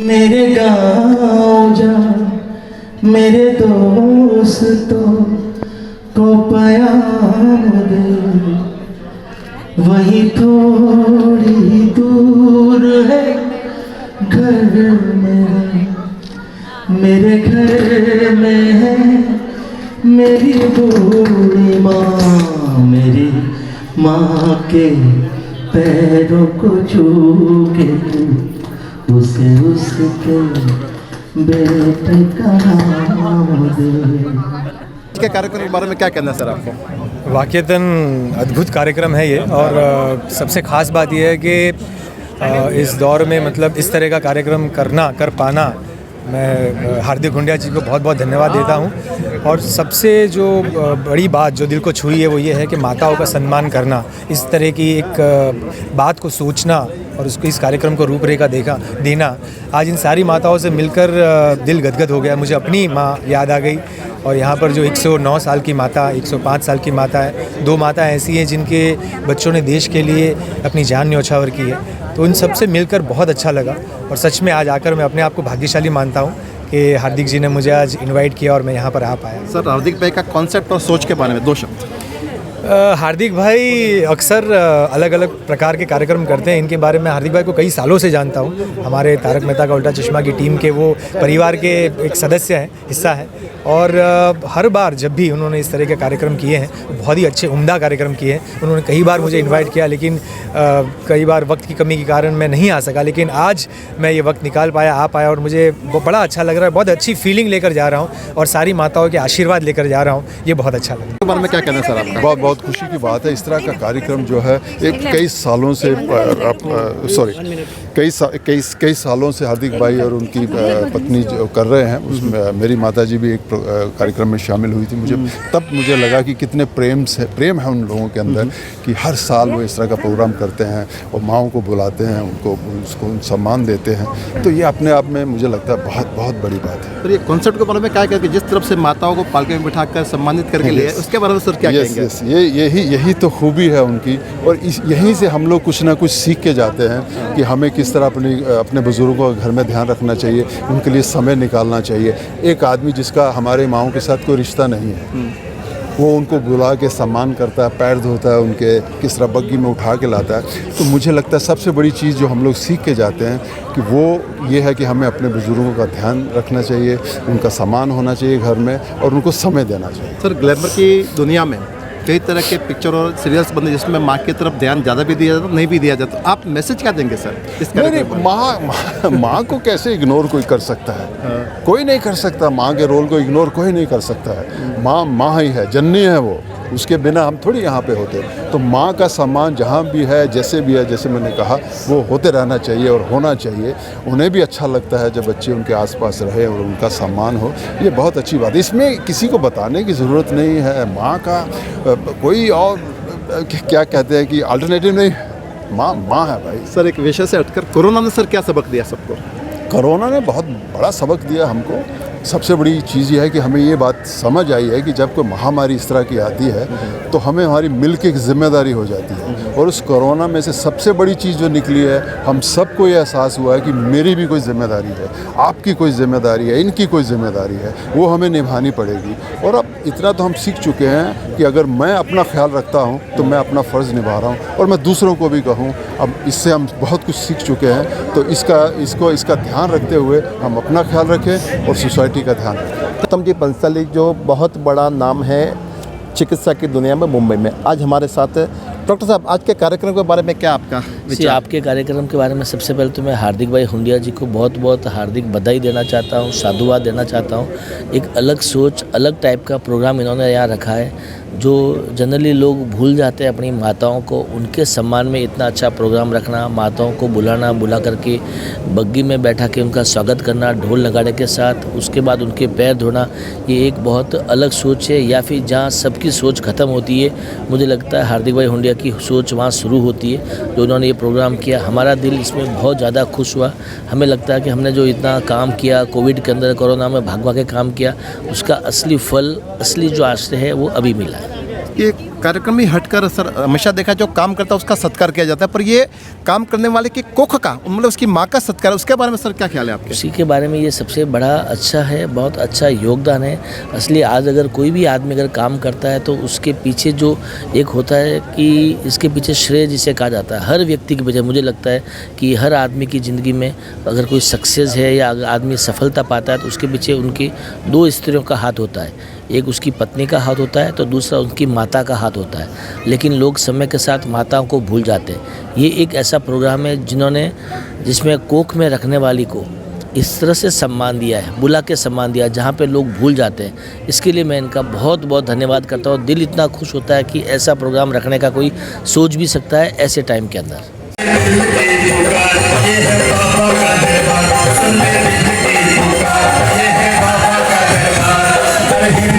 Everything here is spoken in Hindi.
मेरे गाँव जा मेरे दोस्तों को प्यार दे, वही थोड़ी दूर है घर मेरे घर में है मेरी बूढ़ी माँ, मेरी माँ के पैरों को छू के तू उसे उसके बेटे का नाम दे। के कार्यक्रम के बारे में क्या कहना है सर आपको? वाक़ईतन अद्भुत कार्यक्रम है ये, और सबसे ख़ास बात यह है कि इस दौर में मतलब इस तरह का कार्यक्रम कर पाना, मैं हार्दिक हुंडिया जी को बहुत बहुत धन्यवाद देता हूँ। और सबसे जो बड़ी बात जो दिल को छुई है वो ये है कि माताओं का सम्मान करना, इस तरह की एक बात को सोचना और उसको इस कार्यक्रम को रूपरेखा देना। आज इन सारी माताओं से मिलकर दिल गदगद हो गया। मुझे अपनी माँ याद आ गई, और यहाँ पर जो 109 साल की माता, 105 साल की माता है, 2 माता ऐसी हैं जिनके बच्चों ने देश के लिए अपनी जान न्यौछावर की है। तो उन सब से मिलकर बहुत अच्छा लगा, और सच में आज आकर मैं अपने आप को भाग्यशाली मानता हूँ कि हार्दिक जी ने मुझे आज इनवाइट किया और मैं यहाँ पर आ पाया। सर, हार्दिक भाई का कॉन्सेप्ट और सोच के बारे में 2 शब्द। हार्दिक भाई अक्सर अलग अलग प्रकार के कार्यक्रम करते हैं। इनके बारे में हार्दिक भाई को कई सालों से जानता हूँ। हमारे तारक मेहता का उल्टा चश्मा की टीम के वो परिवार के एक सदस्य हैं, हिस्सा हैं, और हर बार जब भी उन्होंने इस तरह के कार्यक्रम किए हैं, बहुत ही अच्छे उम्दा कार्यक्रम किए हैं। उन्होंने कई बार मुझे इनवाइट किया, लेकिन कई बार वक्त की कमी के कारण मैं नहीं आ सका, लेकिन आज मैं ये वक्त निकाल पाया, आ पाया, और मुझे बड़ा अच्छा लग रहा है। बहुत अच्छी फीलिंग लेकर जा रहा हूँ और सारी माताओं के आशीर्वाद लेकर जा रहा हूँ। ये बहुत अच्छा लग रहा है। इसके बारे में क्या कहना है सर आपका? बहुत खुशी की बात है। इस तरह का कार्यक्रम जो है कई सालों से हार्दिक भाई और उनकी पत्नी जो कर रहे हैं, उसमें मेरी माताजी भी एक कार्यक्रम में शामिल हुई थी। मुझे लगा कि कितने प्रेम है उन लोगों के अंदर कि हर साल वो इस तरह का प्रोग्राम करते हैं और माँओं को बुलाते हैं, उसको सम्मान देते हैं। तो ये अपने आप में मुझे लगता है बहुत बड़ी बात है। तो ये कॉन्सेप्ट के बारे में क्या कि जिस तरफ से माताओं को पालके में बिठाकर सम्मानित करके लिए, उसके बारे में सर क्या कहेंगे? यही तो खूबी है उनकी, और यहीं से हम लोग कुछ ना कुछ सीख के जाते हैं कि हमें किस तरह अपने बुज़ुर्गों का घर में ध्यान रखना चाहिए, उनके लिए समय निकालना चाहिए। एक आदमी जिसका हमारे माँओं के साथ कोई रिश्ता नहीं है, वो उनको बुला के सम्मान करता है, पैर धोता है उनके, किस तरह बग्गी में उठा के लाता है। तो मुझे लगता है सबसे बड़ी चीज़ जो हम लोग सीख के जाते हैं कि वो ये है कि हमें अपने बुज़ुर्गों का ध्यान रखना चाहिए, उनका सम्मान होना चाहिए घर में, और उनको समय देना चाहिए। सर, ग्लैमर की दुनिया में कई तरह के पिक्चर और सीरियल्स बने जिसमें माँ की तरफ ध्यान ज़्यादा भी दिया जाता, नहीं भी दिया जाता। आप मैसेज क्या देंगे सर इस माँ को कैसे इग्नोर कोई कर सकता है? कोई नहीं कर सकता। माँ के रोल को इग्नोर कोई नहीं कर सकता है। माँ ही है, जननी है वो, उसके बिना हम थोड़ी यहाँ पे होते। तो माँ का सम्मान जहाँ भी है, जैसे भी है, जैसे मैंने कहा, वो होते रहना चाहिए और होना चाहिए। उन्हें भी अच्छा लगता है जब बच्चे उनके आसपास रहे और उनका सम्मान हो। ये बहुत अच्छी बात है। इसमें किसी को बताने की ज़रूरत नहीं है। माँ का कोई और क्या कहते हैं कि अल्टरनेटिव नहीं, माँ है भाई। सर, एक विषय से हटकर कोरोना ने सर क्या सबक दिया सबको? कोरोना ने बहुत बड़ा सबक दिया हमको। सबसे बड़ी चीज़ ये है कि हमें ये बात समझ आई है कि जब कोई महामारी इस तरह की आती है तो हमें हमारी मिलकर एक जिम्मेदारी हो जाती है। और उस कोरोना में से सबसे बड़ी चीज़ जो निकली है, हम सबको ये एहसास हुआ है कि मेरी भी कोई जिम्मेदारी है, आपकी कोई जिम्मेदारी है, इनकी कोई जिम्मेदारी है, वो हमें निभानी पड़ेगी। और अब इतना तो हम सीख चुके हैं कि अगर मैं अपना ख्याल रखता हूँ तो मैं अपना फ़र्ज़ निभा रहा हूँ, और मैं दूसरों को भी कहूँ। अब इससे हम बहुत कुछ सीख चुके हैं। तो इसका ध्यान रखते हुए हम अपना ख्याल रखें और सोसाइटी का ध्यान रखें। उत्तम जी बंसाली जो बहुत बड़ा नाम है चिकित्सा की दुनिया में, मुंबई में, आज हमारे साथ है। डॉक्टर साहब, आज के कार्यक्रम के बारे में क्या आपका विचार? आपके कार्यक्रम के बारे में सबसे पहले तो मैं हार्दिक भाई हुंडिया जी को बहुत हार्दिक बधाई देना चाहता हूँ, साधुवाद देना चाहता हूँ। एक अलग सोच, अलग टाइप का प्रोग्राम इन्होंने यहाँ रखा है, जो जनरली लोग भूल जाते हैं अपनी माताओं को। उनके सम्मान में इतना अच्छा प्रोग्राम रखना, माताओं को बुला करके बग्गी में बैठा के उनका स्वागत करना ढोल नगाड़े के साथ, उसके बाद उनके पैर धोना, ये एक बहुत अलग सोच है। या फिर जहाँ सबकी सोच ख़त्म होती है, मुझे लगता है हार्दिक भाई हुंडिया की सोच वहाँ शुरू होती है। जो उन्होंने ये प्रोग्राम किया, हमारा दिल इसमें बहुत ज़्यादा खुश हुआ। हमें लगता है कि हमने जो इतना काम किया, कोविड के अंदर, कोरोना में भाग के काम किया, उसका असली फल, असली जो आश्रय है वो अभी मिला है। ये कार्यक्रम ही हटकर सर हमेशा देखा जो काम करता है उसका सत्कार किया जाता है, पर ये काम करने वाले की कोख का मतलब उसकी माँ का सत्कार, उसके बारे में सर क्या ख्याल है आपके? उसी के बारे में ये सबसे बड़ा अच्छा है, बहुत अच्छा योगदान है। असली आज अगर कोई भी आदमी अगर काम करता है तो उसके पीछे जो एक होता है कि इसके पीछे श्रेय जिसे कहा जाता है, हर व्यक्ति के पीछे मुझे लगता है कि हर आदमी की ज़िंदगी में अगर कोई सक्सेस है या अगर आदमी सफलता पाता है तो उसके पीछे उनकी दो स्त्रियों का हाथ होता है, एक उसकी पत्नी का हाथ होता है तो दूसरा उनकी माता का हाथ होता है। लेकिन लोग समय के साथ माताओं को भूल जाते हैं। ये एक ऐसा प्रोग्राम है जिसमें कोख में रखने वाली को इस तरह से सम्मान दिया है, बुला के सम्मान दिया है, जहाँ पे लोग भूल जाते हैं। इसके लिए मैं इनका बहुत बहुत धन्यवाद करता हूँ। दिल इतना खुश होता है कि ऐसा प्रोग्राम रखने का कोई सोच भी सकता है ऐसे टाइम के अंदर। हिंद